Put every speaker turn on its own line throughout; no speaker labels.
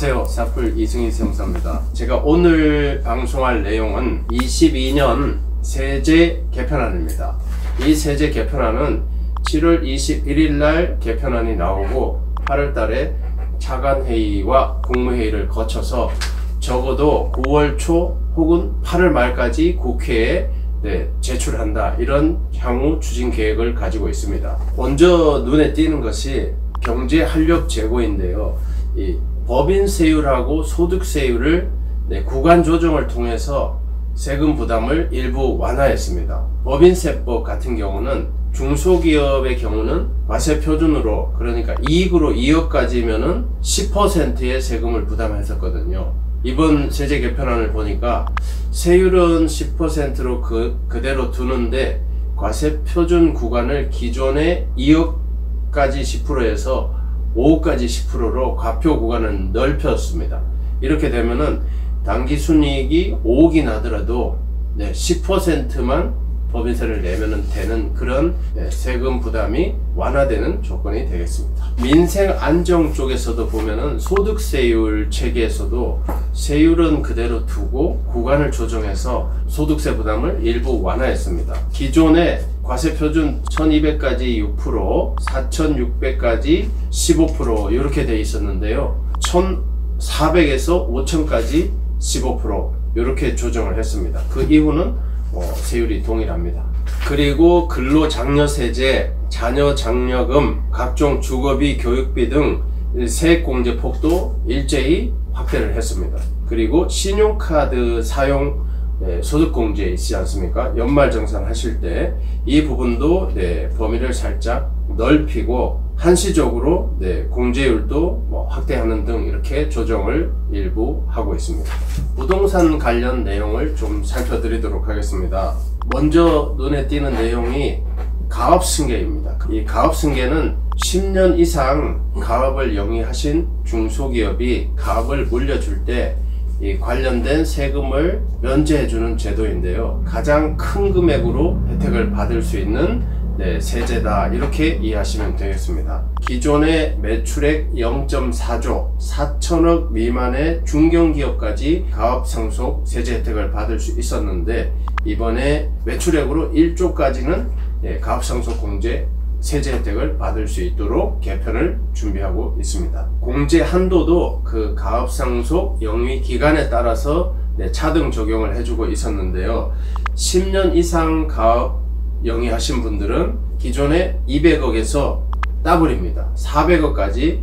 안녕하세요. 사풀 이승희 세무사입니다. 제가 오늘 방송할 내용은 22년 세제 개편안입니다. 이 세제 개편안은 7월 21일 날 개편안이 나오고 8월 달에 차관회의와 국무회의를 거쳐서 적어도 9월 초 혹은 8월 말까지 국회에 제출한다, 이런 향후 추진 계획을 가지고 있습니다. 먼저 눈에 띄는 것이 경제 활력 제고인데요. 이 법인세율하고 소득세율을 구간 조정을 통해서 세금 부담을 일부 완화했습니다. 법인세법 같은 경우는 중소기업의 경우는 과세 표준으로, 그러니까 이익으로 2억까지면은 10%의 세금을 부담했었거든요. 이번 세제 개편안을 보니까 세율은 10%로 그대로 두는데 과세 표준 구간을 기존의 2억까지 10%에서 5억까지 10%로 과표 구간을 넓혔습니다. 이렇게 되면은 당기순이익이 5억이 나더라도 10%만 법인세를 내면 되는 그런 세금 부담이 완화되는 조건이 되겠습니다. 민생 안정 쪽에서도 보면은 소득세율 체계에서도 세율은 그대로 두고 구간을 조정해서 소득세 부담을 일부 완화했습니다. 기존에 과세 표준 1200까지 6%, 4600까지 15% 이렇게 돼 있었는데요. 1400에서 5000까지 15% 이렇게 조정을 했습니다. 그 이후는 세율이 동일합니다. 그리고 근로장려세제, 자녀장려금, 각종 주거비, 교육비 등 세액공제 폭도 일제히 확대를 했습니다. 그리고 신용카드 사용 소득공제 있지 않습니까? 연말정산 하실 때 이 부분도 범위를 살짝 넓히고 한시적으로 공제율도 확대하는 등 이렇게 조정을 일부 하고 있습니다. 부동산 관련 내용을 좀 살펴드리도록 하겠습니다. 먼저 눈에 띄는 내용이 가업승계입니다. 이 가업승계는 10년 이상 가업을 영위하신 중소기업이 가업을 물려줄 때 이 관련된 세금을 면제해주는 제도인데요. 가장 큰 금액으로 혜택을 받을 수 있는 세제다, 이렇게 이해하시면 되겠습니다. 기존의 매출액 0.4조 4천억 미만의 중견기업까지 가업 상속 세제 혜택을 받을 수 있었는데, 이번에 매출액으로 1조까지는 가업 상속 공제 세제 혜택을 받을 수 있도록 개편을 준비하고 있습니다. 공제 한도도 그 가업 상속 영위 기간에 따라서 차등 적용을 해주고 있었는데요. 10년 이상 가업 영위하신 분들은 기존에 200억에서 더블입니다. 400억까지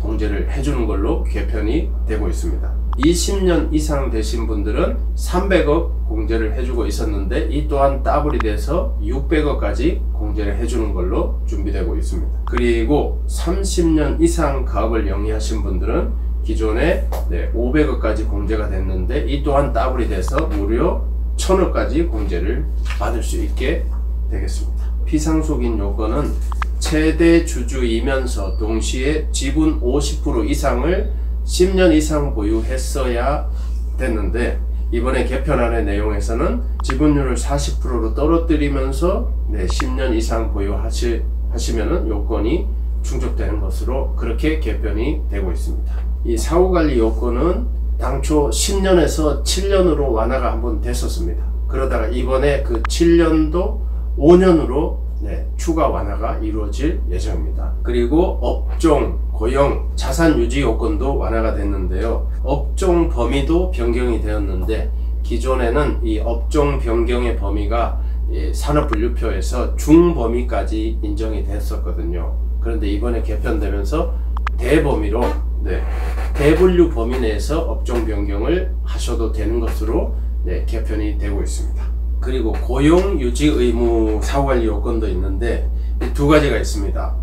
공제를 해주는 걸로 개편이 되고 있습니다. 20년 이상 되신 분들은 300억 공제를 해주고 있었는데 이 또한 더블이 돼서 600억까지 공제를 해주는 걸로 준비되고 있습니다. 그리고 30년 이상 가업을 영위하신 분들은 기존에 500억까지 공제가 됐는데 이 또한 더블이 돼서 무려 1000억까지 공제를 받을 수 있게 되겠습니다. 피상속인 요건은 최대 주주이면서 동시에 지분 50% 이상을 10년 이상 보유했어야 됐는데, 이번에 개편안의 내용에서는 지분율을 40%로 떨어뜨리면서 10년 이상 보유하시면은 요건이 충족되는 것으로 그렇게 개편이 되고 있습니다. 이 사후관리 요건은 당초 10년에서 7년으로 완화가 한번 됐었습니다. 그러다가 이번에 그 7년도 5년으로 추가 완화가 이루어질 예정입니다. 그리고 업종, 고용, 자산 유지 요건도 완화가 됐는데요. 업종 범위도 변경이 되었는데, 기존에는 이 업종 변경의 범위가 산업분류표에서 중범위까지 인정이 됐었거든요. 그런데 이번에 개편되면서 대범위로 대분류 범위 내에서 업종 변경을 하셔도 되는 것으로 개편이 되고 있습니다. 그리고 고용 유지 의무 사후관리 요건도 있는데 두 가지가 있습니다.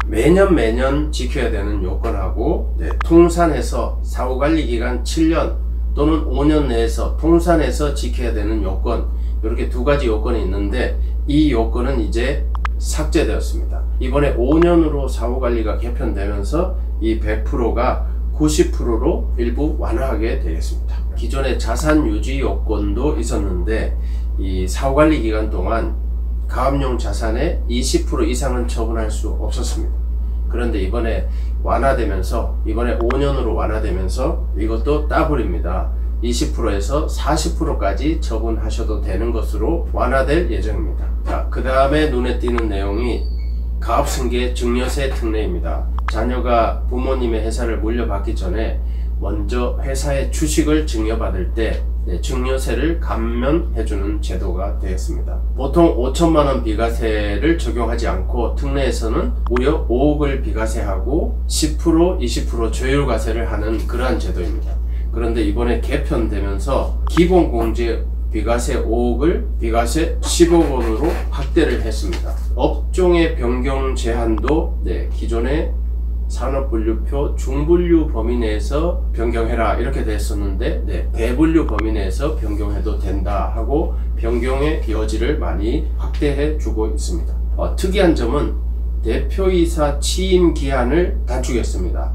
매년 지켜야 되는 요건하고 통산해서 사후관리 기간 7년 또는 5년 내에서 통산해서 지켜야 되는 요건, 이렇게 두 가지 요건이 있는데 이 요건은 이제 삭제되었습니다. 이번에 5년으로 사후관리가 개편되면서 이 100%가 90%로 일부 완화하게 되겠습니다. 기존에 자산 유지 요건도 있었는데 이 사후관리 기간 동안 가압용 자산의 20% 이상은 처분할 수 없었습니다. 그런데 이번에 완화되면서, 이번에 5년으로 완화되면서 이것도 더블입니다. 20%에서 40%까지 처분하셔도 되는 것으로 완화될 예정입니다. 자, 그 다음에 눈에 띄는 내용이 가업승계 증여세 특례입니다. 자녀가 부모님의 회사를 물려받기 전에 먼저 회사의 주식을 증여받을 때 증여세를 감면해주는 제도가 되겠습니다. 보통 5천만원 비과세를 적용하지 않고 특례에서는 무려 5억을 비과세하고 10%, 20% 조율과세를 하는 그러한 제도입니다. 그런데 이번에 개편되면서 기본공제 비과세 5억을 비과세 10억 원으로 확대를 했습니다. 업종의 변경 제한도 기존의 산업분류표 중분류 범위 내에서 변경해라 이렇게 됐었는데 대분류 범위 내에서 변경해도 된다 하고 변경의 여지를 많이 확대해 주고 있습니다. 특이한 점은 대표이사 취임 기한을 단축했습니다.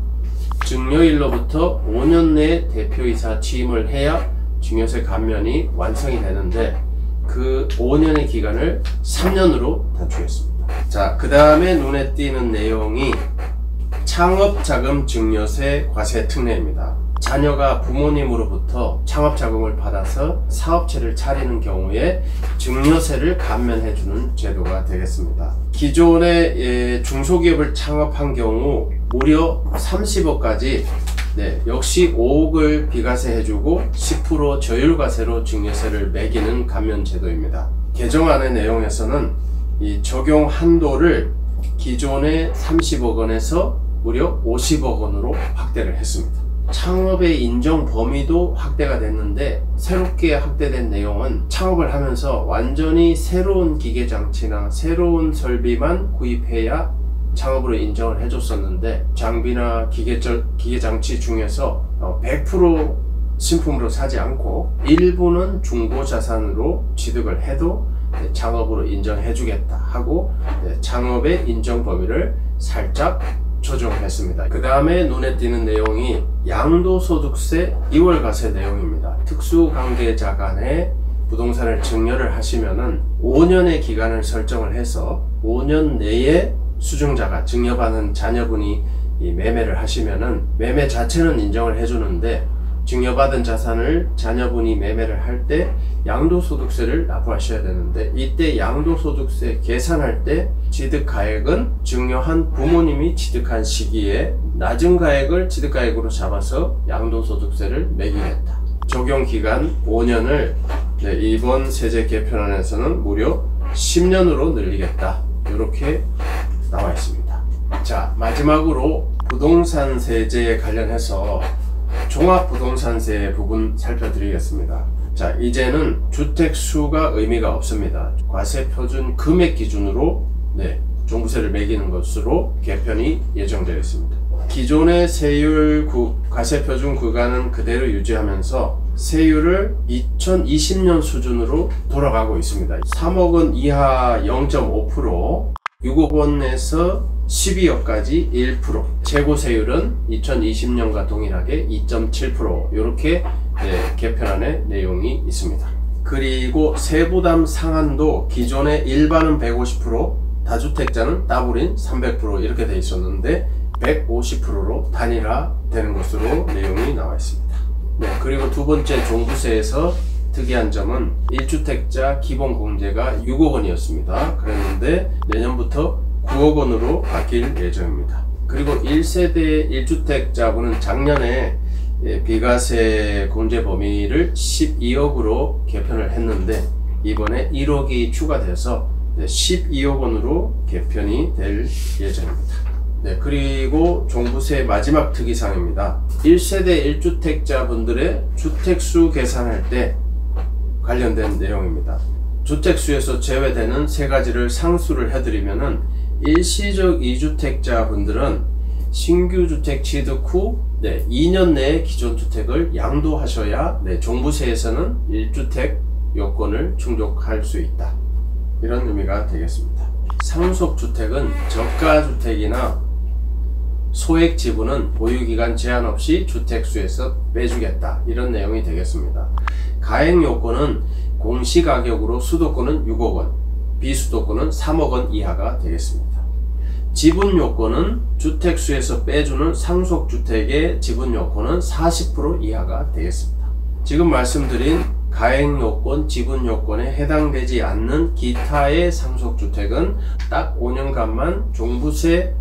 증여일로부터 5년 내에 대표이사 취임을 해야 증여세 감면이 완성이 되는데 그 5년의 기간을 3년으로 단축했습니다. 자, 그 다음에 눈에 띄는 내용이 창업자금 증여세 과세 특례입니다. 자녀가 부모님으로부터 창업자금을 받아서 사업체를 차리는 경우에 증여세를 감면해주는 제도가 되겠습니다. 기존의 중소기업을 창업한 경우 무려 30억까지 역시 5억을 비과세해주고 10% 저율과세로 증여세를 매기는 감면 제도입니다. 개정안의 내용에서는 이 적용 한도를 기존의 30억 원에서 무려 50억 원으로 확대를 했습니다. 창업의 인정 범위도 확대가 됐는데 새롭게 확대된 내용은 창업을 하면서 완전히 새로운 기계장치나 새로운 설비만 구입해야 창업으로 인정을 해줬었는데 장비나 기계장치 중에서 100% 신품으로 사지 않고 일부는 중고자산으로 취득을 해도 창업으로 인정해주겠다 하고 창업의 인정 범위를 살짝 조정했습니다. 그 다음에 눈에 띄는 내용이 양도소득세 2월과세 내용입니다. 특수관계자 간에 부동산을 증여를 하시면은 5년의 기간을 설정을 해서 5년 내에 수증자가 증여받은 자녀분이 이 매매를 하시면은 매매 자체는 인정을 해주는데 증여받은 자산을 자녀분이 매매를 할 때 양도소득세를 납부하셔야 되는데 이때 양도소득세 계산할 때 취득가액은 증여한 부모님이 취득한 시기에 낮은 가액을 취득가액으로 잡아서 양도소득세를 매기겠다. 적용기간 5년을 이번 세제 개편안에서는 무려 10년으로 늘리겠다. 이렇게 나와 있습니다. 자, 마지막으로 부동산 세제에 관련해서 종합부동산세 부분 살펴드리겠습니다. 자, 이제는 주택수가 의미가 없습니다. 과세표준 금액 기준으로 종부세를 매기는 것으로 개편이 예정되어 있습니다. 기존의 세율 과세표준 구간은 그대로 유지하면서 세율을 2020년 수준으로 돌아가고 있습니다. 3억 원 이하 0.5%, 6억 원에서 12억까지 1%, 최고세율은 2020년과 동일하게 2.7% 이렇게 개편안의 내용이 있습니다. 그리고 세부담 상한도 기존의 일반은 150%, 다주택자는 더블인 300% 이렇게 돼 있었는데 150%로 단일화되는 것으로 내용이 나와 있습니다. 그리고 두 번째 종부세에서 특이한 점은 1주택자 기본공제가 6억 원이었습니다. 그랬는데 내년부터 9억 원으로 바뀔 예정입니다. 그리고 1세대 1주택자분은 작년에 비과세 공제 범위를 12억으로 개편을 했는데 이번에 1억이 추가돼서 12억 원으로 개편이 될 예정입니다. 그리고 종부세 마지막 특이사항입니다. 1세대 1주택자 분들의 주택수 계산할 때 관련된 내용입니다. 주택수에서 제외되는 세 가지를 상수를 해드리면은 일시적 2주택자 분들은 신규 주택 취득 후 2년 내에 기존 주택을 양도하셔야 종부세에서는 1주택 요건을 충족할 수 있다. 이런 의미가 되겠습니다. 상속주택은 저가주택이나 소액 지분은 보유기간 제한 없이 주택수에서 빼주겠다. 이런 내용이 되겠습니다. 가액 요건은 공시가격으로 수도권은 6억 원, 비수도권은 3억 원 이하가 되겠습니다. 지분 요건은 주택수에서 빼주는 상속주택의 지분 요건은 40% 이하가 되겠습니다. 지금 말씀드린 가액 요건, 지분 요건에 해당되지 않는 기타의 상속주택은 딱 5년간만 종부세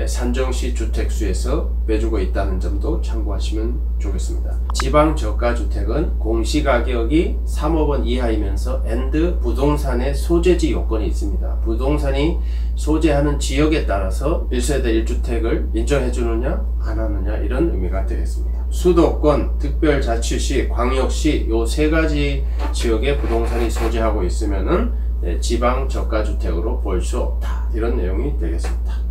산정시 주택수에서 빼주고 있다는 점도 참고하시면 좋겠습니다. 지방 저가주택은 공시가격이 3억 원 이하이면서 and 부동산의 소재지 요건이 있습니다. 부동산이 소재하는 지역에 따라서 1세대 1주택을 인정해주느냐 안 하느냐 이런 의미가 되겠습니다. 수도권, 특별자치시, 광역시 요 세 가지 지역에 부동산이 소재하고 있으면은 지방 저가주택으로 볼 수 없다 이런 내용이 되겠습니다.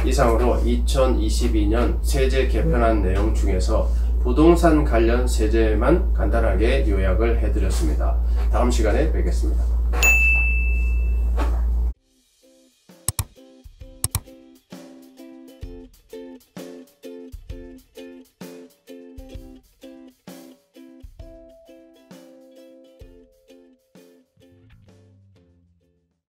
이상으로 2022년 세제 개편안 내용 중에서 부동산 관련 세제만 간단하게 요약을 해드렸습니다. 다음 시간에 뵙겠습니다.